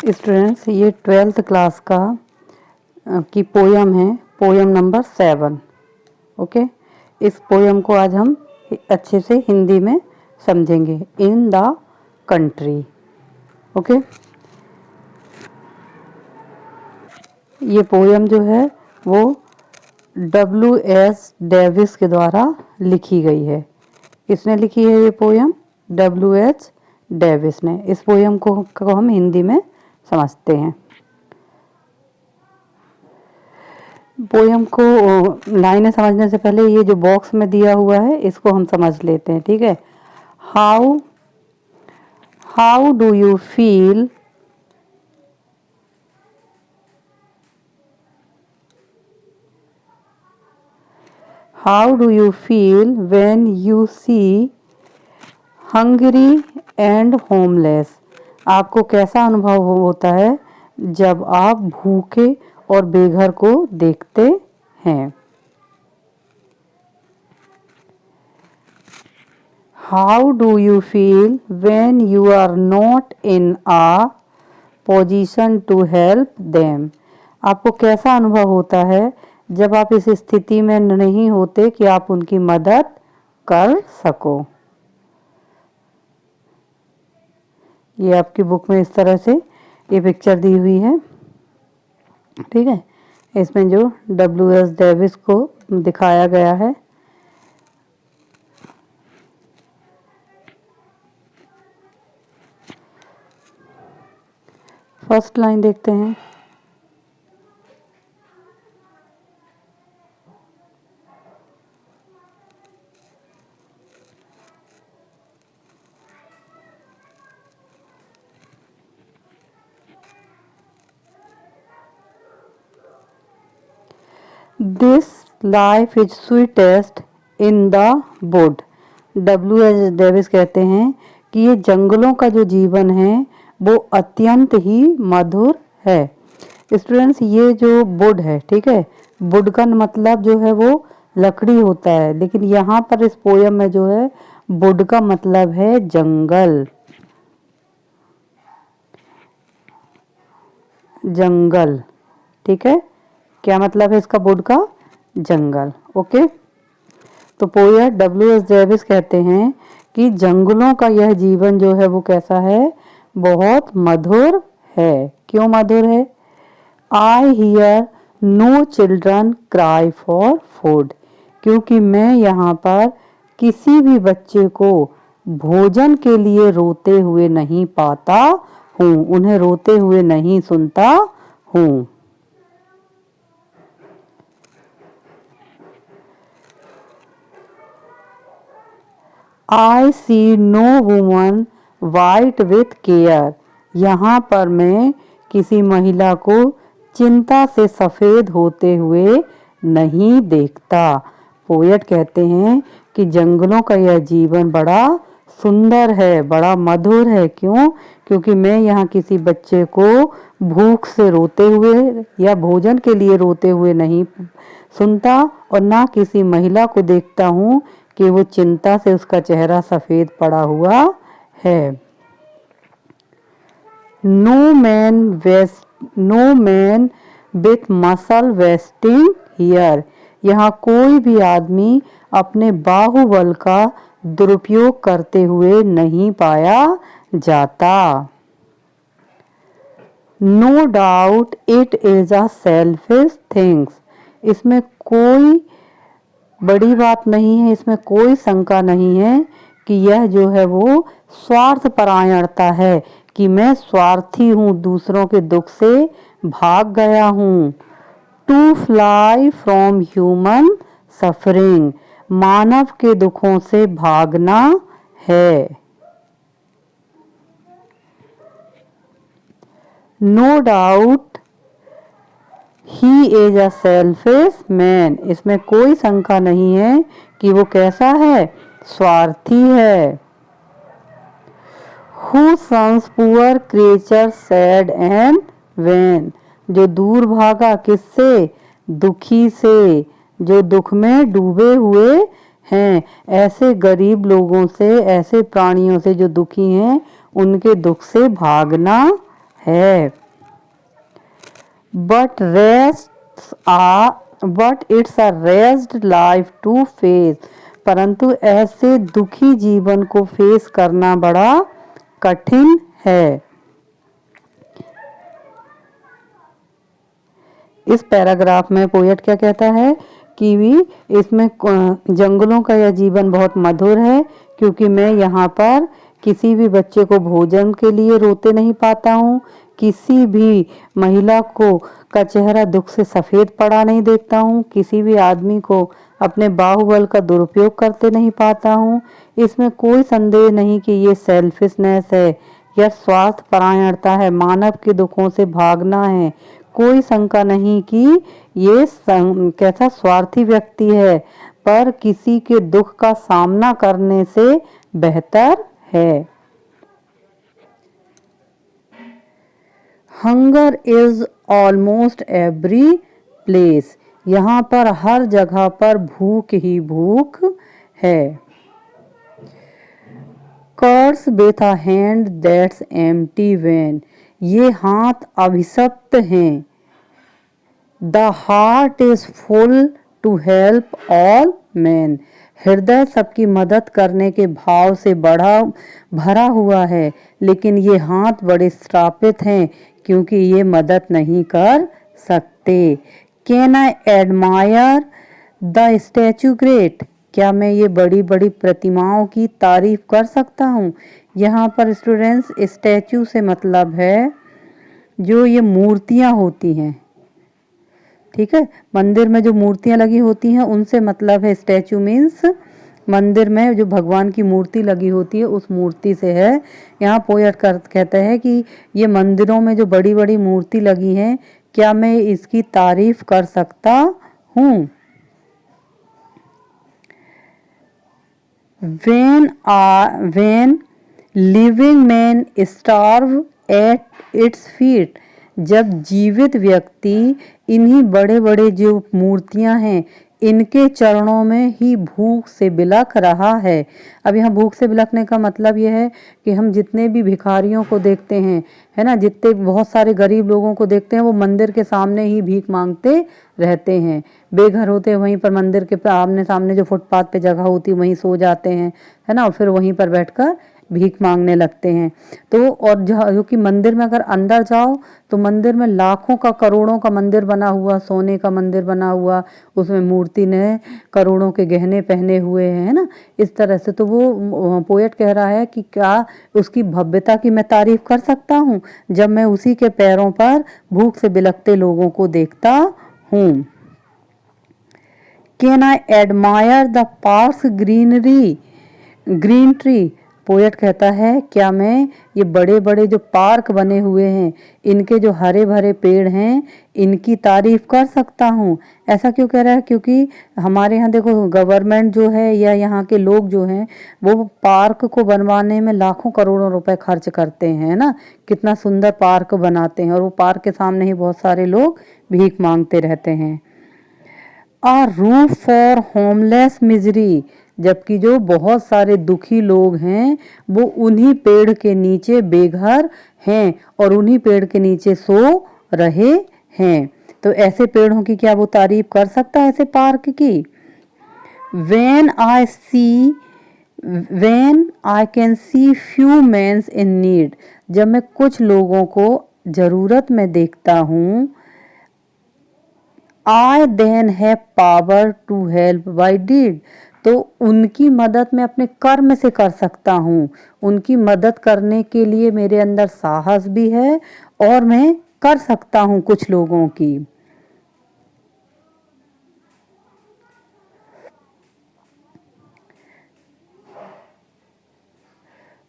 Students, ये 12th class का की पोयम है, पोयम नंबर 7। ओके, इस पोयम को आज हम अच्छे से हिंदी में समझेंगे। In the country. ओके, ये पोयम जो है वो W.S. डेविस के द्वारा लिखी गई है। किसने लिखी है ये पोयम? W.S. डेविस ने। इस पोयम को हम हिंदी में समझते हैं। पोयम को लाइनें समझने से पहले ये जो बॉक्स में दिया हुआ है इसको हम समझ लेते हैं, ठीक है। How do you feel when you see hungry and homeless? आपको कैसा अनुभव होता है जब आप भूखे और बेघर को देखते हैं? How do you feel when you are not in a position to help them? आपको कैसा अनुभव होता है जब आप इस स्थिति में नहीं होते कि आप उनकी मदद कर सको? ये आपकी बुक में इस तरह से ये पिक्चर दी हुई है, ठीक है। इसमें जो W.S. डेविस को दिखाया गया है। फर्स्ट लाइन देखते हैं। This life is sweetest in the wood. W.S. Davis कहते हैं कि ये जंगलों का जो जीवन है वो अत्यंत ही मधुर है। स्टूडेंट्स, ये जो वुड है, ठीक है, वुड का मतलब जो है वो लकड़ी होता है, लेकिन यहाँ पर इस पोयम में जो है वुड का मतलब है जंगल। जंगल, ठीक है। क्या मतलब है इसका? वुड का जंगल। ओके, तो पोएट W.S. डेविस कहते हैं कि जंगलों का यह जीवन जो है वो कैसा है? बहुत मधुर है। क्यों मधुर है? I hear no children cry for food. क्योंकि मैं यहाँ पर किसी भी बच्चे को भोजन के लिए रोते हुए नहीं पाता हूँ, उन्हें रोते हुए नहीं सुनता हूँ। I see no woman white with care। यहाँ पर मैं किसी महिला को चिंता से सफ़ेद होते हुए नहीं देखता। पोएट कहते हैं कि जंगलों का यह जीवन बड़ा सुंदर है, बड़ा मधुर है। क्यों? क्योंकि मैं यहाँ किसी बच्चे को भूख से रोते हुए या भोजन के लिए रोते हुए नहीं सुनता, और ना किसी महिला को देखता हूँ कि वो चिंता से उसका चेहरा सफ़ेद पड़ा हुआ है। No man with muscle wasting here. यहाँ कोई भी आदमी अपने बाहुबल का दुरुपयोग करते हुए नहीं पाया जाता। No doubt it is a selfish things. इसमें कोई बड़ी बात नहीं है, इसमें कोई शंका नहीं है कि यह जो है वो स्वार्थ परायणता है, कि मैं स्वार्थी हूँ, दूसरों के दुख से भाग गया हूँ। To fly from human suffering. मानव के दुखों से भागना है। No doubt he is a selfish man. इसमें कोई शंका नहीं है कि वो कैसा है? स्वार्थी है। Who shuns poor creature sad and wan. जो दूर भागा किससे? दुखी से, जो दुख में डूबे हुए हैं। ऐसे गरीब लोगों से, ऐसे प्राणियों से जो दुखी हैं, उनके दुख से भागना है। But it's a rest life to face, परंतु ऐसे दुखी जीवन को फेस करना बड़ा कठिन है। इस पैराग्राफ में पोएट क्या कहता है कि भी इसमें जंगलों का यह जीवन बहुत मधुर है, क्योंकि मैं यहाँ पर किसी भी बच्चे को भोजन के लिए रोते नहीं पाता हूँ, किसी भी महिला को का चेहरा दुख से सफ़ेद पड़ा नहीं देखता हूँ, किसी भी आदमी को अपने बाहुबल का दुरुपयोग करते नहीं पाता हूँ। इसमें कोई संदेह नहीं कि ये सेल्फिशनेस है, यह स्वार्थ परायणता है, मानव के दुखों से भागना है। कोई शंका नहीं कि ये कैसा स्वार्थी व्यक्ति है, पर किसी के दुख का सामना करने से बेहतर है। Hunger is almost every place, यहाँ पर हर जगह पर भूख ही भूख है। Curse with a hand that's empty vain, ये हाथ अभिशप्त हैं। The heart is full to help all man, हृदय सबकी मदद करने के भाव से भरा हुआ है, लेकिन ये हाथ बड़े श्रापित हैं क्योंकि ये मदद नहीं कर सकते। Can I admire the statue great, क्या मैं ये बड़ी बड़ी प्रतिमाओं की तारीफ कर सकता हूँ। यहाँ पर स्टूडेंट्स स्टैचू से मतलब है जो ये मूर्तियाँ होती हैं, ठीक है, मंदिर में जो मूर्तियाँ लगी होती हैं उनसे मतलब है। स्टैचू मीन्स मंदिर में जो भगवान की मूर्ति लगी होती है उस मूर्ति से है। यहाँ पोएट कहता है कि ये मंदिरों में जो बड़ी बड़ी मूर्ति लगी हैं, क्या मैं इसकी तारीफ कर सकता हूँ। when living men starve at its feet, जब जीवित व्यक्ति इन्हीं बड़े बड़े जो मूर्तियां हैं इनके चरणों में ही भूख से बिलख रहा है। अब यहाँ भूख से बिलखने का मतलब यह है कि हम जितने भी भिखारियों को देखते हैं, है ना, जितने बहुत सारे गरीब लोगों को देखते हैं, वो मंदिर के सामने ही भीख मांगते रहते हैं। बेघर होते हैं वहीं पर मंदिर के आमने सामने जो फुटपाथ पे जगह होती है वहीं सो जाते हैं, है ना, और फिर वहीं पर बैठकर भीख मांगने लगते हैं। तो और जो कि मंदिर में अगर अंदर जाओ तो मंदिर में लाखों का करोड़ों का मंदिर बना हुआ, सोने का मंदिर बना हुआ, उसमें मूर्ति ने करोड़ों के गहने पहने हुए हैं, है ना, इस तरह से। तो वो पोएट कह रहा है कि क्या उसकी भव्यता की मैं तारीफ कर सकता हूँ जब मैं उसी के पैरों पर भूख से बिलखते लोगों को देखता हूँ। Can I admire the parks green tree, poet कहता है क्या मैं ये बड़े बड़े जो पार्क बने हुए हैं इनके जो हरे भरे पेड़ हैं इनकी तारीफ कर सकता हूँ। ऐसा क्यों कह रहा है, क्योंकि हमारे यहाँ देखो गवर्नमेंट जो है या यहाँ के लोग जो हैं वो पार्क को बनवाने में लाखों करोड़ों रुपए खर्च करते हैं ना, कितना सुंदर पार्क बनाते हैं, और वो पार्क के सामने ही बहुत सारे लोग भीख मांगते रहते हैं। आ रूफ फॉर होमलेस मिजरी, जबकि जो बहुत सारे दुखी लोग हैं वो उन्हीं पेड़ के नीचे बेघर हैं और उन्हीं पेड़ के नीचे सो रहे हैं। तो ऐसे पेड़ों की क्या वो तारीफ कर सकता है ऐसे पार्क की। When I can see few men in need, जब मैं कुछ लोगों को जरूरत में देखता हूँ, I then have power to help by deed, तो उनकी मदद मैं अपने कर्म से कर सकता हूँ। उनकी मदद करने के लिए मेरे अंदर साहस भी है और मैं कर सकता हूँ कुछ लोगों की।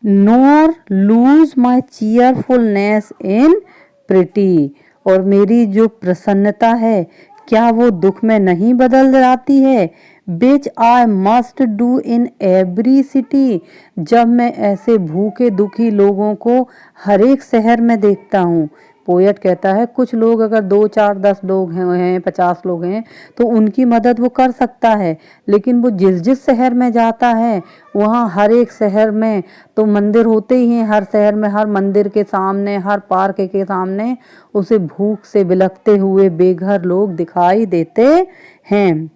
Nor lose my cheerfulness in pity, और मेरी जो प्रसन्नता है क्या वो दुख में नहीं बदल जाती है। Which I must do in every city, जब मैं ऐसे भूखे दुखी लोगों को हर एक शहर में देखता हूँ। पोएट कहता है कुछ लोग अगर 2 4 10 लोग हैं 50 लोग हैं तो उनकी मदद वो कर सकता है, लेकिन वो जिस जिस शहर में जाता है वहाँ हर एक शहर में तो मंदिर होते ही हैं, हर शहर में हर मंदिर के सामने हर पार्क के सामने उसे भूख से बिलखते हुए बेघर लोग दिखाई देते हैं।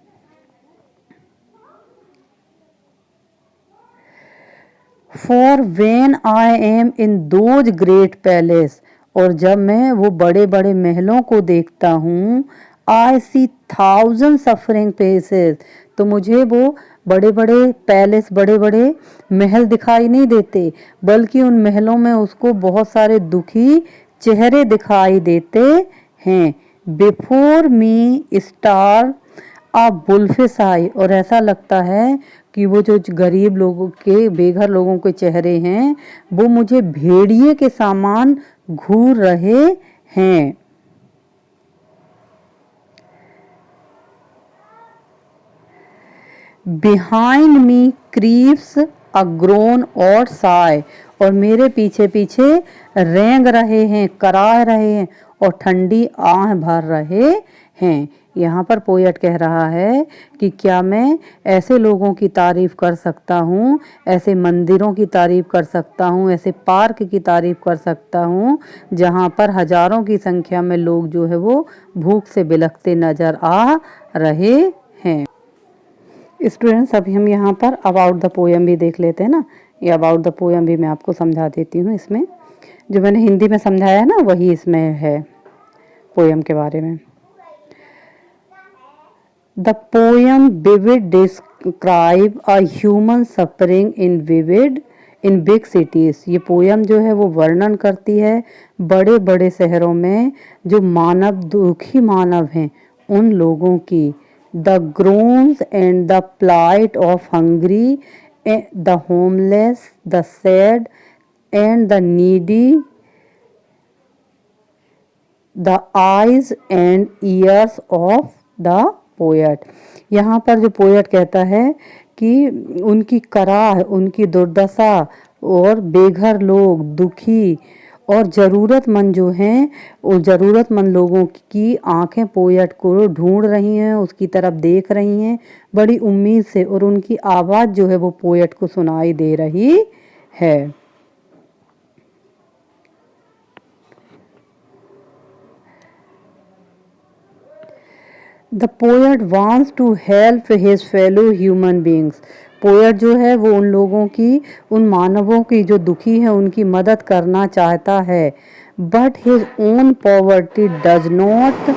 For when I am in those great palace, और जब मैं वो बड़े बड़े महलों को देखता हूँ, I see thousand suffering faces, तो मुझे वो बड़े बड़े पैलेस बड़े बड़े महल दिखाई नहीं देते, बल्कि उन महलों में उसको बहुत सारे दुखी चेहरे दिखाई देते हैं। बिफोर मी स्टार आ बुलफिश आई, और ऐसा लगता है कि वो जो गरीब लोगों के बेघर लोगों के चेहरे हैं वो मुझे भेड़िए के समान घूर रहे हैं। बिहाइंड मी क्रीप्स अ ग्रोन और साय, और मेरे पीछे पीछे रेंग रहे हैं कराह रहे हैं और ठंडी आह भर रहे हैं। यहाँ पर पोएट कह रहा है कि क्या मैं ऐसे लोगों की तारीफ कर सकता हूँ, ऐसे मंदिरों की तारीफ कर सकता हूँ, ऐसे पार्क की तारीफ कर सकता हूँ जहाँ पर हजारों की संख्या में लोग जो है वो भूख से बिलखते नजर आ रहे हैं। स्टूडेंट्स, अभी हम यहाँ पर अबाउट द पोएम भी देख लेते हैं ना। ये अबाउट द पोएम भी मैं आपको समझा देती हूँ। इसमें जो मैंने हिंदी में समझाया है ना वही इसमें है पोएम के बारे में। The poem vivid describe a human suffering in big cities। ये पोयम जो है वो वर्णन करती है बड़े बड़े शहरों में जो मानव दुखी मानव हैं उन लोगों की। The groans and the plight of hungry, the homeless, the sad and the needy, the eyes and ears of the poet. यहाँ पर जो पोएट कहता है कि उनकी कराह, उनकी दुर्दशा और बेघर लोग दुखी और ज़रूरतमंद जो हैं वो ज़रूरतमंद लोगों की आंखें पोएट को ढूंढ रही हैं, उसकी तरफ देख रही हैं बड़ी उम्मीद से, और उनकी आवाज़ जो है वो पोएट को सुनाई दे रही है। The poet wants to help his fellow human beings। Poet जो है वो उन लोगों की, उन मानवों की जो दुखी हैं उनकी मदद करना चाहता है। But his own poverty does not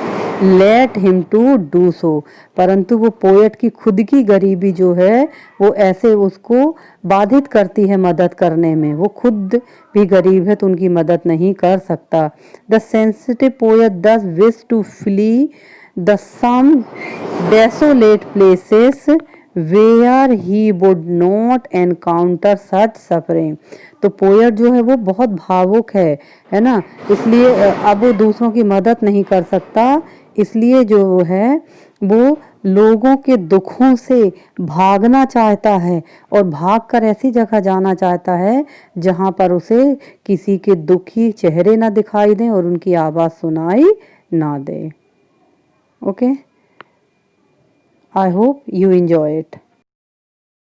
let him to do so। परंतु वो पोएट की खुद की गरीबी जो है वो ऐसे उसको बाधित करती है मदद करने में। वो खुद भी गरीब है तो उनकी मदद नहीं कर सकता। The sensitive poet thus wish to flee the some desolate places where he would not encounter such suffering। तो पोएट जो है वो बहुत भावुक है ना, इसलिए अब वो दूसरों की मदद नहीं कर सकता, इसलिए जो है वो लोगों के दुखों से भागना चाहता है और भागकर ऐसी जगह जाना चाहता है जहां पर उसे किसी के दुखी चेहरे ना दिखाई दें और उनकी आवाज़ सुनाई ना दे। Okay, I hope you enjoy it.